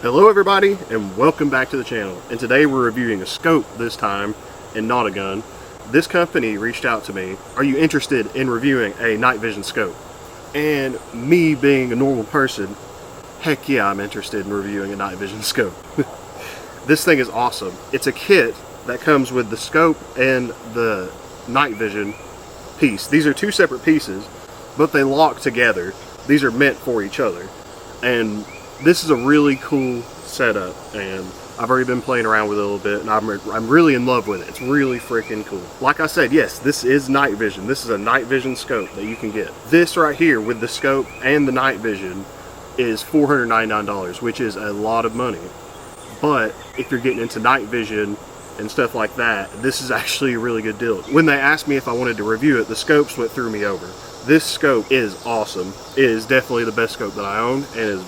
Hello everybody and welcome back to the channel, and today we're reviewing a scope this time and not a gun. This company reached out to me, are you interested in reviewing a night vision scope? And me being a normal person, heck yeah, I'm interested in reviewing a night vision scope. This thing is awesome. It's a kit that comes with the scope and the night vision piece. These are two separate pieces, but they lock together. These are meant for each other. And this is a really cool setup, and I've already been playing around with it a little bit, and I'm really in love with it. It's really freaking cool. Like I said, yes, this is night vision. This is a night vision scope that you can get. This right here with the scope and the night vision is $499, which is a lot of money. But if you're getting into night vision and stuff like that, this is actually a really good deal. When they asked me if I wanted to review it, the scopes what threw me over. This scope is awesome. It is definitely the best scope that I own, and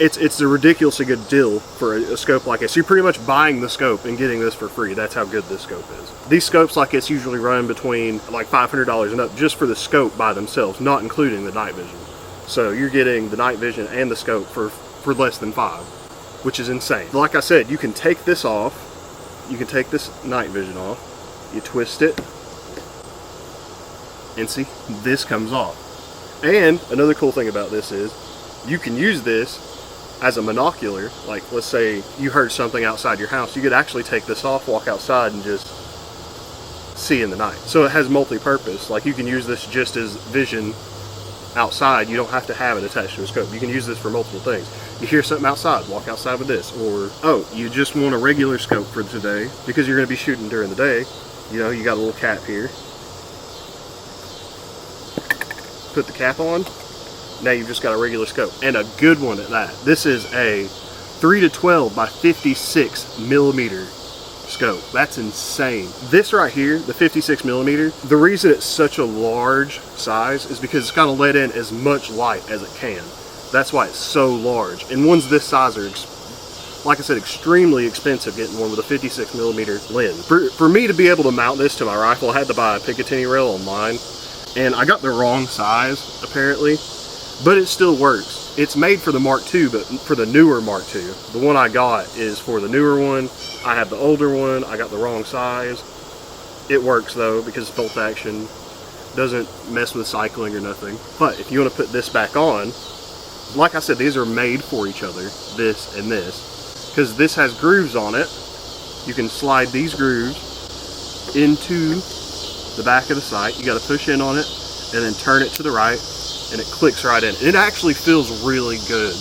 it's a ridiculously good deal for a scope like this. You're pretty much buying the scope and getting this for free. That's how good this scope is. These scopes like this usually run between like $500 and up just for the scope by themselves, not including the night vision. So you're getting the night vision and the scope for less than $5, which is insane. Like I said, you can take this off. You can take this night vision off. You twist it, and see, this comes off. And another cool thing about this is you can use this as a monocular. Like, let's say you heard something outside your house, you could actually take this off, walk outside, and just see in the night. So it has multi-purpose. Like, you can use this just as vision outside. You don't have to have it attached to a scope. You can use this for multiple things. You hear something outside, walk outside with this. Or, oh, you just want a regular scope for today because you're going to be shooting during the day. You know, you got a little cap here. Put the cap on. Now you've just got a regular scope, and a good one at that. This is a 3-12 by 56 millimeter scope. That's insane. This right here, the 56 millimeter, the reason it's such a large size is because it's got to let in as much light as it can. That's why it's so large. And ones this size are, like I said, extremely expensive getting one with a 56 millimeter lens. For me to be able to mount this to my rifle, I had to buy a Picatinny rail online, and I got the wrong size apparently. But it still works. It's made for the Mark II, but for the newer Mark II. The one I got is for the newer one. I have the older one. I got the wrong size. It works though, because it's bolt action. Doesn't mess with cycling or nothing. But if you want to put this back on, like I said, these are made for each other, this and this. Because this has grooves on it. You can slide these grooves into the back of the sight. You got to push in on it and then turn it to the right, and it clicks right in. It actually feels really good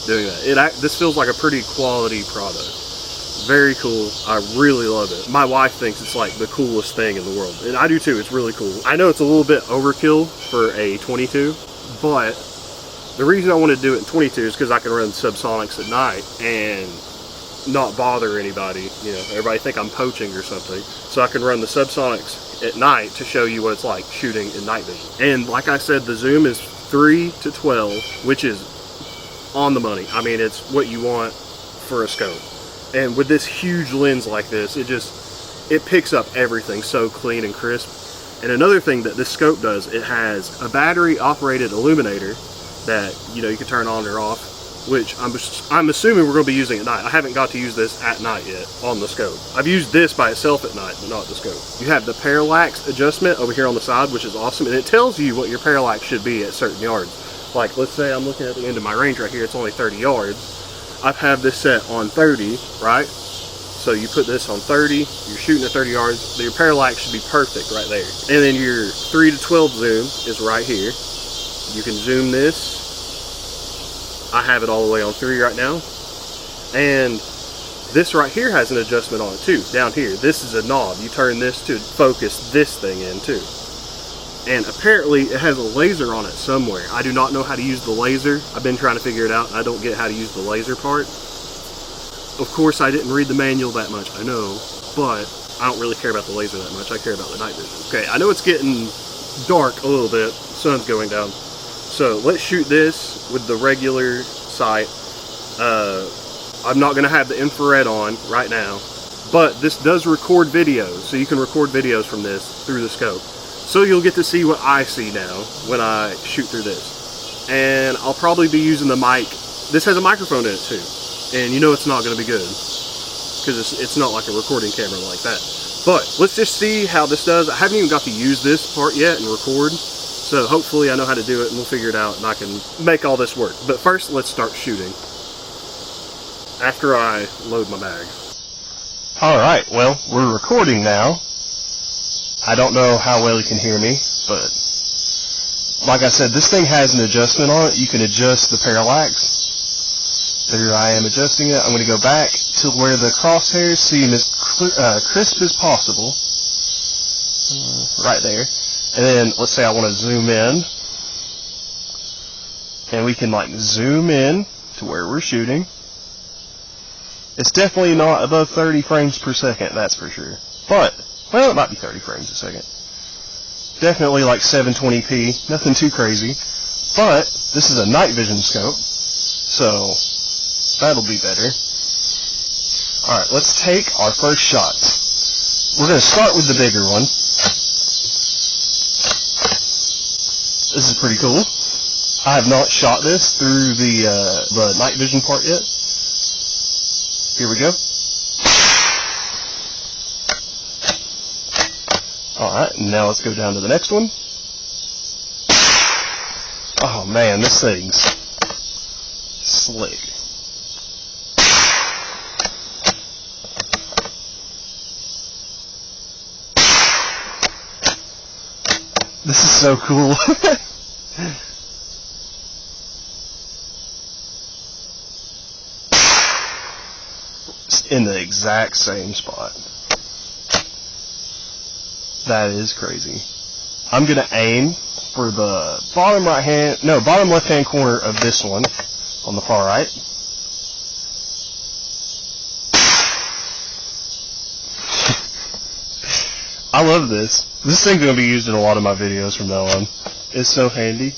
doing that. This feels like a pretty quality product. Very cool. I really love it. My wife thinks it's like the coolest thing in the world, and I do too. It's really cool. I know it's a little bit overkill for a 22, but the reason I want to do it in 22 is because I can run subsonics at night and not bother anybody. You know, everybody think I'm poaching or something. So I can run the subsonics at night to show you what it's like shooting in night vision. And like I said, the zoom is 3-12, which is on the money. I mean, it's what you want for a scope. And with this huge lens like this, it picks up everything so clean and crisp. And another thing that this scope does, it has a battery operated illuminator that, you know, you can turn on or off, which I'm assuming we're going to be using at night. I haven't got to use this at night yet on the scope. I've used this by itself at night, but not the scope. You have the parallax adjustment over here on the side, which is awesome, and it tells you what your parallax should be at certain yards. Like, let's say I'm looking at the end of my range right here, it's only 30 yards. I have this set on 30, right? So you put this on 30, you're shooting at 30 yards, your parallax should be perfect right there. And then your 3-12 zoom is right here. You can zoom this. I have it all the way on 3 right now. And this right here has an adjustment on it too, down here. This is a knob. You turn this to focus this thing in too. And apparently it has a laser on it somewhere. I do not know how to use the laser. I've been trying to figure it out, and I don't get how to use the laser part. Of course, I didn't read the manual that much, I know, but I don't really care about the laser that much. I care about the night vision. Okay, I know it's getting dark a little bit. Sun's going down. So let's shoot this with the regular sight. I'm not going to have the infrared on right now, but this does record videos, so you can record videos from this through the scope. So you'll get to see what I see now when I shoot through this. And I'll probably be using the mic. This has a microphone in it too. and you know it's not going to be good because it's not like a recording camera like that. But let's just see how this does. I haven't even got to use this part yet and record, so hopefully I know how to do it and we'll figure it out and I can make all this work. But first, let's start shooting after I load my bag. Alright, well, we're recording now. I don't know how well you can hear me, but like I said, this thing has an adjustment on it. You can adjust the parallax. There I am adjusting it. I'm going to go back to where the crosshairs seem as crisp as possible. Right there. And then, let's say I want to zoom in. And we can like zoom in to where we're shooting. It's definitely not above 30 frames per second, that's for sure. But, well, it might be 30 frames a second. Definitely like 720p, nothing too crazy. But, this is a night vision scope, so that'll be better. Alright, let's take our first shot. We're going to start with the bigger one. This is pretty cool. I have not shot this through the night vision part yet. Here we go. Alright, now let's go down to the next one. Oh man, this thing's slick. This is so cool. It's in the exact same spot. That is crazy. I'm gonna aim for the bottom left hand corner of this one on the far right. I love this. This thing's going to be used in a lot of my videos from now on. It's so handy.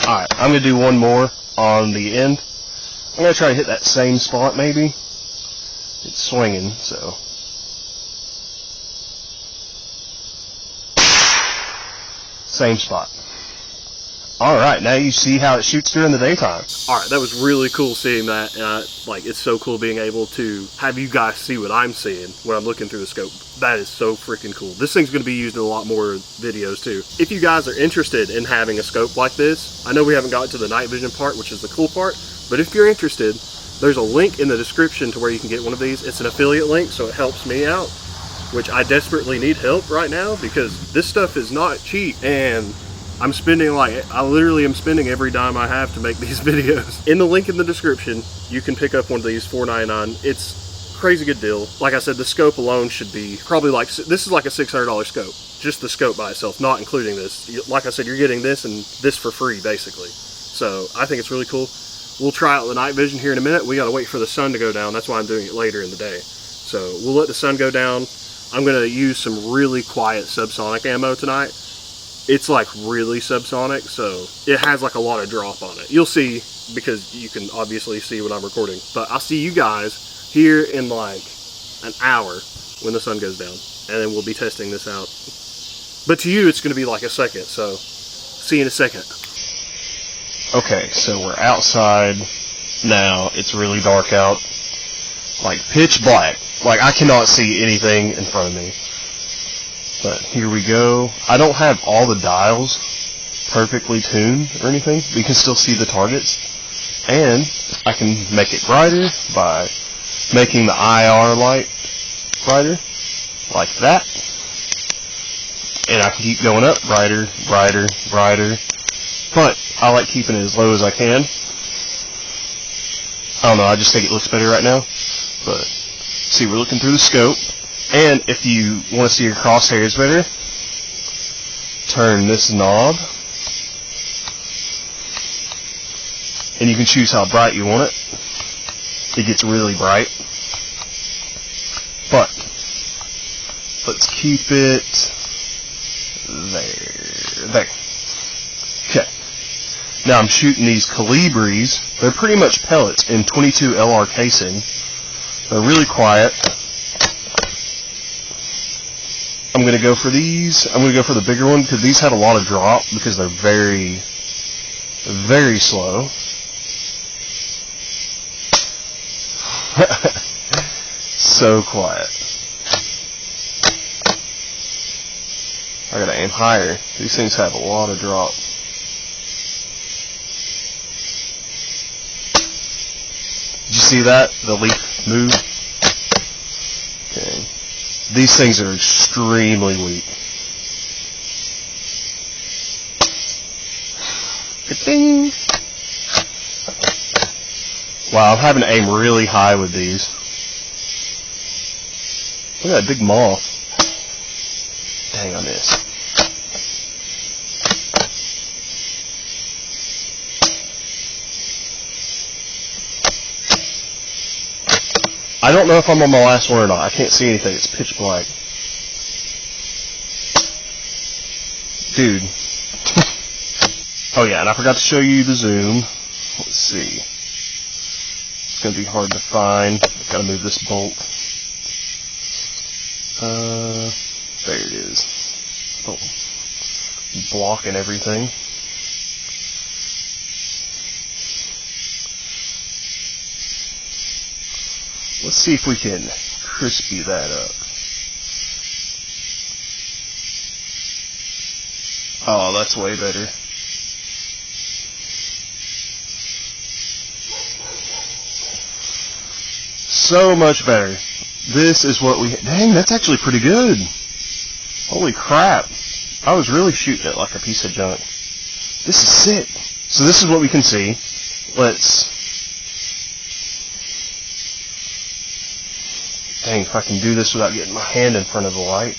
Alright, I'm going to do one more on the end. I'm going to try to hit that same spot maybe. It's swinging, so. Same spot. Alright, now you see how it shoots during the daytime. Alright, that was really cool seeing that. Like, it's so cool being able to have you guys see what I'm seeing when I'm looking through the scope. That is so freaking cool. This thing's going to be used in a lot more videos too. If you guys are interested in having a scope like this, I know we haven't gotten to the night vision part, which is the cool part, but if you're interested, there's a link in the description to where you can get one of these. It's an affiliate link, so it helps me out, which I desperately need help right now because this stuff is not cheap, and I'm spending I literally am spending every dime I have to make these videos. In the link in the description, you can pick up one of these, $4.99. It's a crazy good deal. Like I said, the scope alone should be probably this is like a $600 scope. Just the scope by itself, not including this. Like I said, you're getting this and this for free, basically. So I think it's really cool. We'll try out the night vision here in a minute. We gotta wait for the sun to go down. That's why I'm doing it later in the day. So we'll let the sun go down. I'm gonna use some really quiet subsonic ammo tonight. It's like really subsonic, so it has like a lot of drop on it. You'll see, because you can obviously see when I'm recording. But I'll see you guys here in like an hour when the sun goes down, and then we'll be testing this out. But to you, it's going to be like a second, so see you in a second. Okay, so we're outside now. It's really dark out, like pitch black. Like I cannot see anything in front of me. But here we go. I don't have all the dials perfectly tuned or anything, but you can still see the targets. And I can make it brighter by making the IR light brighter, like that. And I can keep going up, brighter, brighter, brighter. But I like keeping it as low as I can. I don't know, I just think it looks better right now. But see, we're looking through the scope. And if you want to see your crosshairs better, turn this knob, and you can choose how bright you want it. It gets really bright, but let's keep it there. Okay. Now I'm shooting these Calibris. They're pretty much pellets in 22 LR casing. They're really quiet. I'm going to go for these. I'm going to go for the bigger one because these have a lot of drop because they're very, very slow. So quiet. I gotta aim higher. These things have a lot of drop. Did you see that? The leaf move? Okay. These things are extremely weak. Ding. Wow, I'm having to aim really high with these. Look at that big moth. Dang, I missed. I don't know if I'm on my last one or not. I can't see anything. It's pitch black. Dude. Oh yeah, and I forgot to show you the zoom. Let's see. It's going to be hard to find. I've got to move this bolt. There it is. Oh, blocking everything. Let's see if we can crispy that up. Oh, that's way better. So much better. This is what we... Dang, that's actually pretty good. Holy crap. I was really shooting it like a piece of junk. This is sick. So this is what we can see. Let's... Dang, if I can do this without getting my hand in front of the light.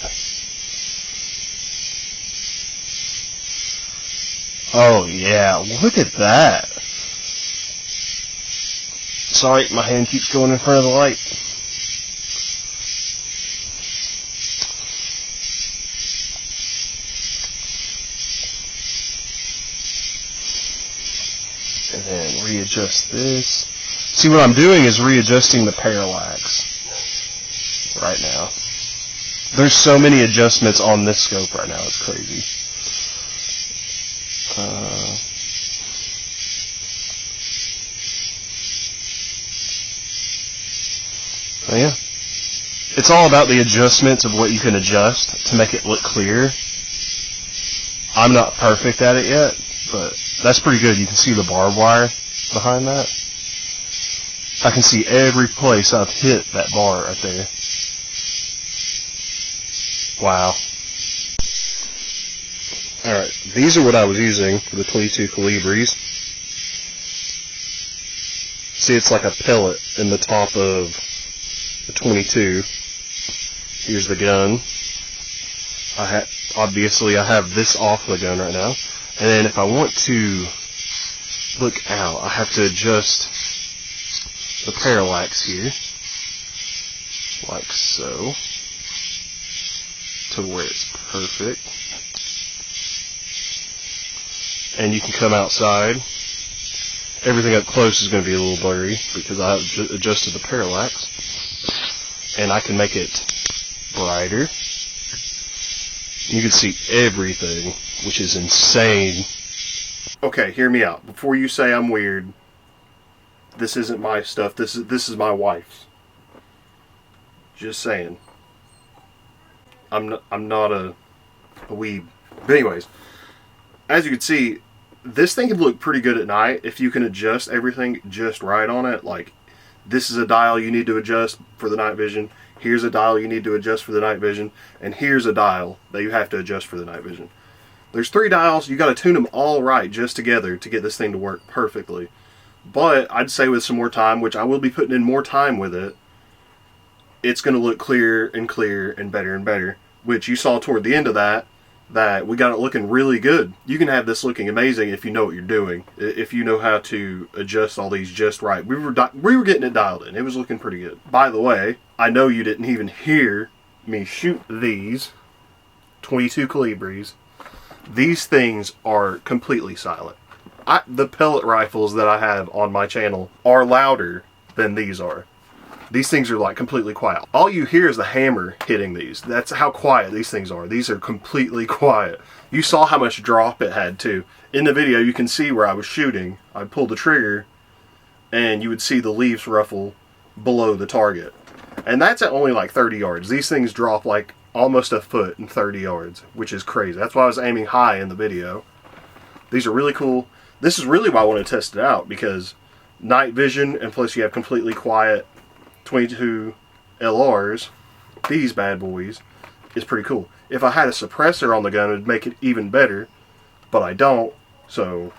Oh yeah, look at that. Sorry, my hand keeps going in front of the light. And then readjust this. See, what I'm doing is readjusting the parallax right now. There's so many adjustments on this scope right now, it's crazy. Oh yeah. It's all about the adjustments of what you can adjust to make it look clear. I'm not perfect at it yet, but that's pretty good. You can see the barbed wire behind that. I can see every place I've hit that bar right there. Wow. Alright, these are what I was using for the 22 Calibres. See, it's like a pellet in the top of the 22. Here's the gun. Obviously I have this off the gun right now. And then if I want to look out, I have to adjust the parallax here. Like so. To where it's perfect. And you can come outside. Everything up close is going to be a little blurry because I have adjusted the parallax. And I can make it brighter. You can see everything, which is insane. Okay, hear me out. Before you say I'm weird, this isn't my stuff. This is my wife's. Just saying. I'm not a weeb. But anyways, as you can see, this thing can look pretty good at night if you can adjust everything just right on it. Like, this is a dial you need to adjust for the night vision. Here's a dial you need to adjust for the night vision. And here's a dial that you have to adjust for the night vision. There's 3 dials. You got to tune them all right just together to get this thing to work perfectly. But I'd say with some more time, which I will be putting in more time with it, it's going to look clearer and better and better. Which you saw toward the end of that we got it looking really good. You can have this looking amazing if you know what you're doing. If you know how to adjust all these just right. We were getting it dialed in. It was looking pretty good. By the way, I know you didn't even hear me shoot these 22 Calibres. These things are completely silent. The pellet rifles that I have on my channel are louder than these are. These things are like completely quiet. All you hear is the hammer hitting these. That's how quiet these things are. These are completely quiet. You saw how much drop it had too. In the video you can see where I was shooting. I pulled the trigger and you would see the leaves ruffle below the target. And that's at only like 30 yards. These things drop like almost a foot in 30 yards, which is crazy. That's why I was aiming high in the video. These are really cool. This is really why I want to test it out, because night vision, and plus you have completely quiet 22 LRs, these bad boys, is pretty cool. If I had a suppressor on the gun, it would make it even better, but I don't, so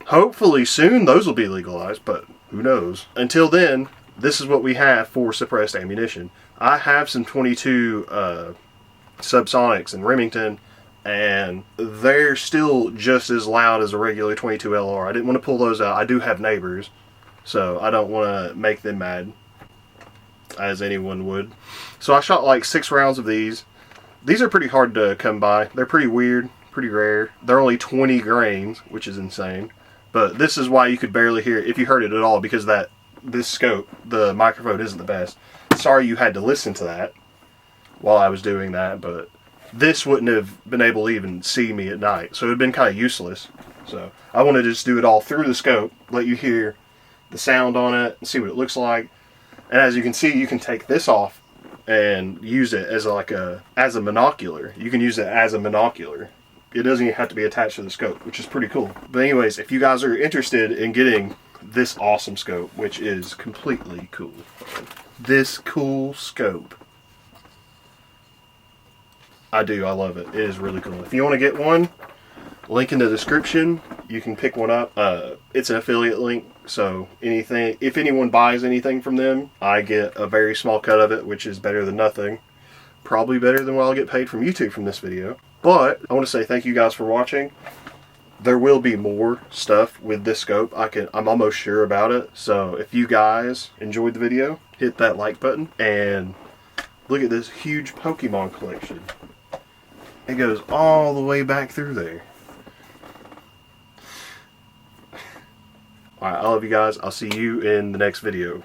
hopefully soon those will be legalized, but who knows. Until then, this is what we have for suppressed ammunition. I have some 22 subsonics in Remington, and they're still just as loud as a regular 22 LR. I didn't want to pull those out. I do have neighbors, so I don't want to make them mad, as anyone would. So I shot like 6 rounds of these. These are pretty hard to come by. They're pretty weird, pretty rare. They're only 20 grains, which is insane. But this is why you could barely hear it, if you heard it at all, because this scope, the microphone isn't the best. Sorry you had to listen to that while I was doing that, but this wouldn't have been able to even see me at night, so it would have been kind of useless. So I want to just do it all through the scope, let you hear the sound on it, and see what it looks like. And as you can see, you can take this off and use it as a monocular. You can use it as a monocular. It doesn't even have to be attached to the scope, which is pretty cool. But anyways, if you guys are interested in getting this awesome scope, which is completely cool, this cool scope, I love it. It is really cool. If you want to get one, link in the description. You can pick one up. It's an affiliate link, so if anyone buys anything from them, I get a very small cut of it, which is better than nothing. Probably better than what I'll get paid from YouTube from this video. But I want to say thank you guys for watching. There will be more stuff with this scope. I'm almost sure about it. So if you guys enjoyed the video, hit that like button and look at this huge Pokemon collection. It goes all the way back through there. Alright, I love you guys. I'll see you in the next video.